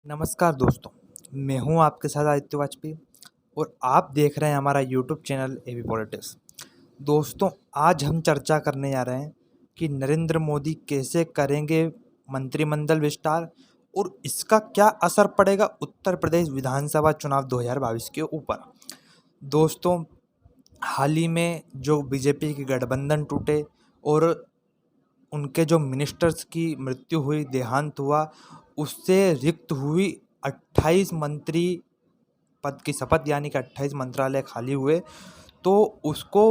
नमस्कार दोस्तों, मैं हूं आपके साथ आदित्य वाजपेयी और आप देख रहे हैं हमारा यूट्यूब चैनल एबी पॉलिटिक्स। दोस्तों, आज हम चर्चा करने जा रहे हैं कि नरेंद्र मोदी कैसे करेंगे मंत्रिमंडल विस्तार और इसका क्या असर पड़ेगा उत्तर प्रदेश विधानसभा चुनाव 2022 के ऊपर। दोस्तों, हाल ही में जो बीजेपी की गठबंधन टूटे और उनके जो मिनिस्टर्स की मृत्यु हुई, देहांत हुआ, उससे रिक्त हुई 28 मंत्री पद की शपथ यानी कि 28 मंत्रालय खाली हुए। तो उसको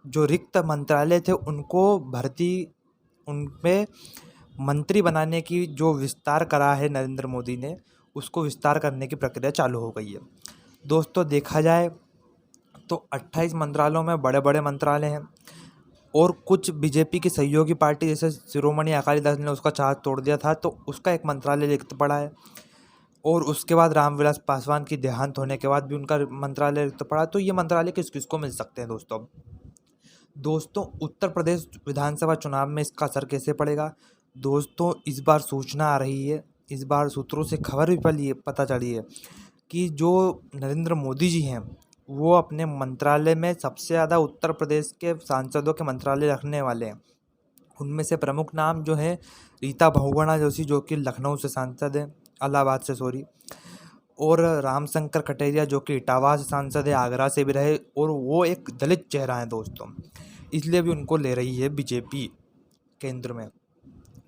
जो रिक्त मंत्रालय थे उनको भर्ती उनमें मंत्री बनाने की जो विस्तार करा है नरेंद्र मोदी ने, उसको विस्तार करने की प्रक्रिया चालू हो गई है। दोस्तों, देखा जाए तो 28 मंत्रालयों में बड़े बड़े मंत्रालय हैं और कुछ बीजेपी की सहयोगी पार्टी जैसे शिरोमणि अकाली दल ने उसका चार्ज तोड़ दिया था, तो उसका एक मंत्रालय रिक्त पड़ा है। और उसके बाद रामविलास पासवान की देहांत होने के बाद भी उनका मंत्रालय रिक्त पड़ा। तो ये मंत्रालय किस किस को मिल सकते हैं दोस्तों, उत्तर प्रदेश विधानसभा चुनाव में इसका असर कैसे पड़ेगा। दोस्तों, इस बार सूचना आ रही है, इस बार सूत्रों से खबर भी पता चली है कि जो नरेंद्र मोदी जी हैं वो अपने मंत्रालय में सबसे ज़्यादा उत्तर प्रदेश के सांसदों के मंत्रालय रखने वाले हैं। उनमें से प्रमुख नाम जो है रीता बहुगुणा जोशी, जो कि लखनऊ से सांसद हैं, इलाहाबाद से सॉरी, और रामशंकर कटेरिया जो कि इटावा से सांसद है, आगरा से भी रहे और वो एक दलित चेहरा है दोस्तों, इसलिए भी उनको ले रही है बीजेपी केंद्र में।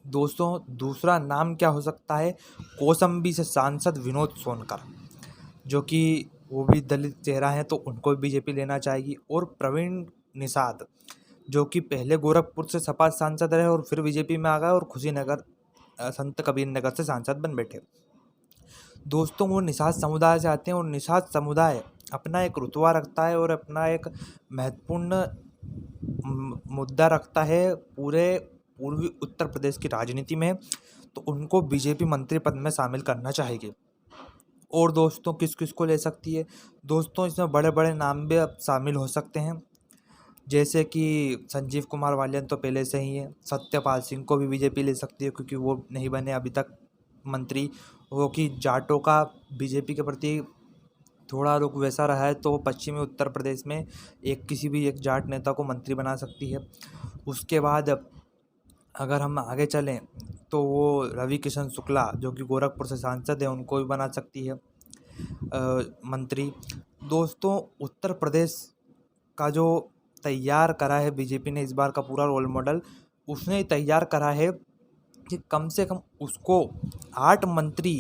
दोस्तों, दूसरा नाम क्या हो सकता है, कौशाम्बी से सांसद विनोद सोनकर, जो कि वो भी दलित चेहरा है, तो उनको भी बीजेपी लेना चाहेगी। और प्रवीण निषाद, जो कि पहले गोरखपुर से सपा सांसद रहे और फिर बीजेपी में आ गए और खुशीनगर संत कबीर नगर से सांसद बन बैठे। दोस्तों, वो निषाद समुदाय से आते हैं और निषाद समुदाय अपना एक रुतबा रखता है और अपना एक महत्वपूर्ण मुद्दा रखता है पूरे पूर्वी उत्तर प्रदेश की राजनीति में, तो उनको बीजेपी मंत्री पद में शामिल करना चाहेगी। और दोस्तों, किस किस को ले सकती है, दोस्तों इसमें बड़े बड़े नाम भी अब शामिल हो सकते हैं, जैसे कि संजीव कुमार बालियान तो पहले से ही है। सत्यपाल सिंह को भी बीजेपी ले सकती है क्योंकि वो नहीं बने अभी तक मंत्री। वो कि जाटों का बीजेपी के प्रति थोड़ा रुख वैसा रहा है, तो वो पश्चिमी उत्तर प्रदेश में किसी भी एक जाट नेता को मंत्री बना सकती है। उसके बाद अगर हम आगे चलें तो वो रवि किशन शुक्ला, जो कि गोरखपुर से सांसद है, उनको भी बना सकती है मंत्री। दोस्तों, उत्तर प्रदेश का जो तैयार करा है बीजेपी ने इस बार का पूरा रोल मॉडल, उसने तैयार करा है कि कम से कम उसको 8 मंत्री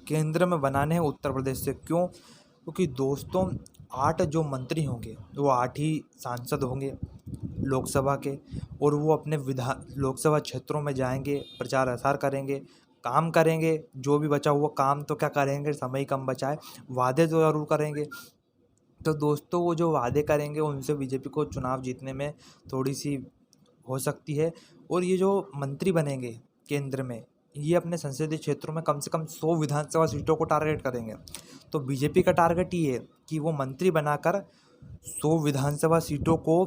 केंद्र में बनाने हैं उत्तर प्रदेश से। क्यों? क्योंकि दोस्तों, 8 जो मंत्री होंगे वो 8 ही सांसद होंगे लोकसभा के, और वो अपने लोकसभा क्षेत्रों में जाएंगे, प्रचार प्रसार करेंगे, काम करेंगे। जो भी बचा हुआ काम तो क्या करेंगे, समय कम बचा है, वादे तो ज़रूर करेंगे। तो दोस्तों, वो जो वादे करेंगे उनसे बीजेपी को चुनाव जीतने में थोड़ी सी हो सकती है। और ये जो मंत्री बनेंगे केंद्र में, ये अपने संसदीय क्षेत्रों में कम से कम 100 विधानसभा सीटों को टारगेट करेंगे। तो बीजेपी का टारगेट ये है कि वो मंत्री बनाकर 100 विधानसभा सीटों को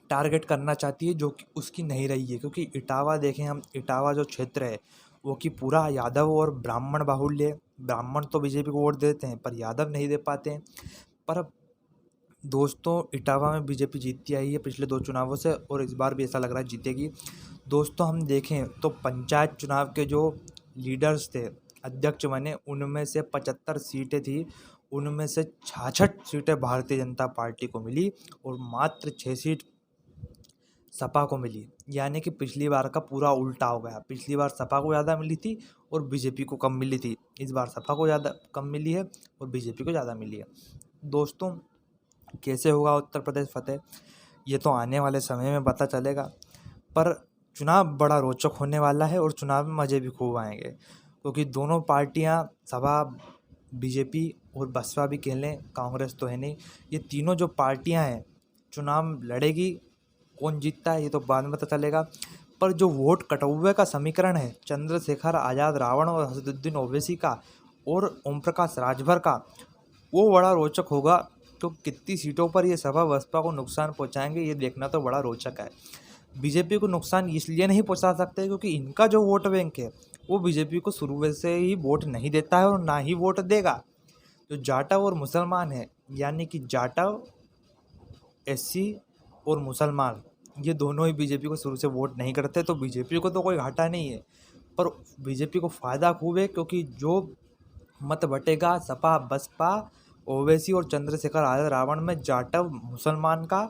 टारगेट करना चाहती है, जो कि उसकी नहीं रही है। क्योंकि इटावा देखें हम, इटावा जो क्षेत्र है वो कि पूरा यादव और ब्राह्मण बाहुल्य है। ब्राह्मण तो बीजेपी को वोट देते हैं पर यादव नहीं दे पाते हैं। पर अब दोस्तों, इटावा में बीजेपी जीतती आई है पिछले 2 चुनावों से और इस बार भी ऐसा लग रहा है जीतेगी। दोस्तों, हम देखें तो पंचायत चुनाव के जो लीडर्स थे, अध्यक्ष बने, उनमें से 75 सीटें थी, उनमें से 66 सीटें भारतीय जनता पार्टी को मिली और मात्र 6 सीट सपा को मिली। यानी कि पिछली बार का पूरा उल्टा हो गया। पिछली बार सपा को ज़्यादा मिली थी और बीजेपी को कम मिली थी। इस बार सपा को ज़्यादा कम मिली है और बीजेपी को ज़्यादा मिली है। दोस्तों, कैसे होगा उत्तर प्रदेश फतेह, ये तो आने वाले समय में पता चलेगा। पर चुनाव बड़ा रोचक होने वाला है और चुनाव में मज़े भी खूब आएंगे, क्योंकि दोनों पार्टियां, सपा, बीजेपी और बसपा भी कह लें, कांग्रेस तो है नहीं, ये तीनों जो पार्टियां हैं चुनाव लड़ेगी। कौन जीतता है ये तो बाद में पता चलेगा। पर जो वोट कटौवे का समीकरण है चंद्रशेखर आज़ाद रावण और असदुद्दीन ओवैसी का और ओम प्रकाश राजभर का, वो बड़ा रोचक होगा। तो कितनी सीटों पर ये सपा बसपा को नुकसान पहुंचाएंगे, ये देखना तो बड़ा रोचक है। बीजेपी को नुकसान इसलिए नहीं पहुंचा सकते क्योंकि इनका जो वोट बैंक है वो बीजेपी को शुरू से ही वोट नहीं देता है और ना ही वोट देगा। जो जाटव और मुसलमान है, यानी कि जाटव, एससी और मुसलमान, ये दोनों ही बीजेपी को शुरू से वोट नहीं करते, तो बीजेपी को तो कोई घाटा नहीं है। पर बीजेपी को फ़ायदा खूब है, क्योंकि जो मत बटेगा सपा, बसपा, ओवैसी और चंद्रशेखर आज़ाद रावण में जाटव मुसलमान का,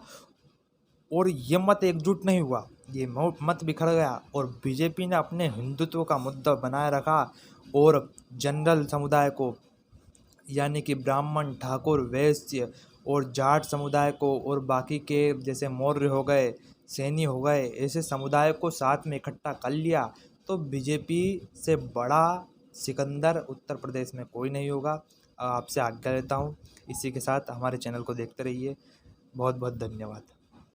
और ये मत एकजुट नहीं हुआ, ये मत बिखर गया और बीजेपी ने अपने हिंदुत्व का मुद्दा बनाए रखा और जनरल समुदाय को, यानी कि ब्राह्मण, ठाकुर, वैश्य और जाट समुदाय को, और बाकी के जैसे मौर्य हो गए, सैनी हो गए, ऐसे समुदाय को साथ में इकट्ठा कर लिया। तो बीजेपी से बड़ा सिकंदर उत्तर प्रदेश में कोई नहीं होगा। आपसे आज्ञा लेता हूँ। इसी के साथ हमारे चैनल को देखते रहिए। बहुत बहुत धन्यवाद।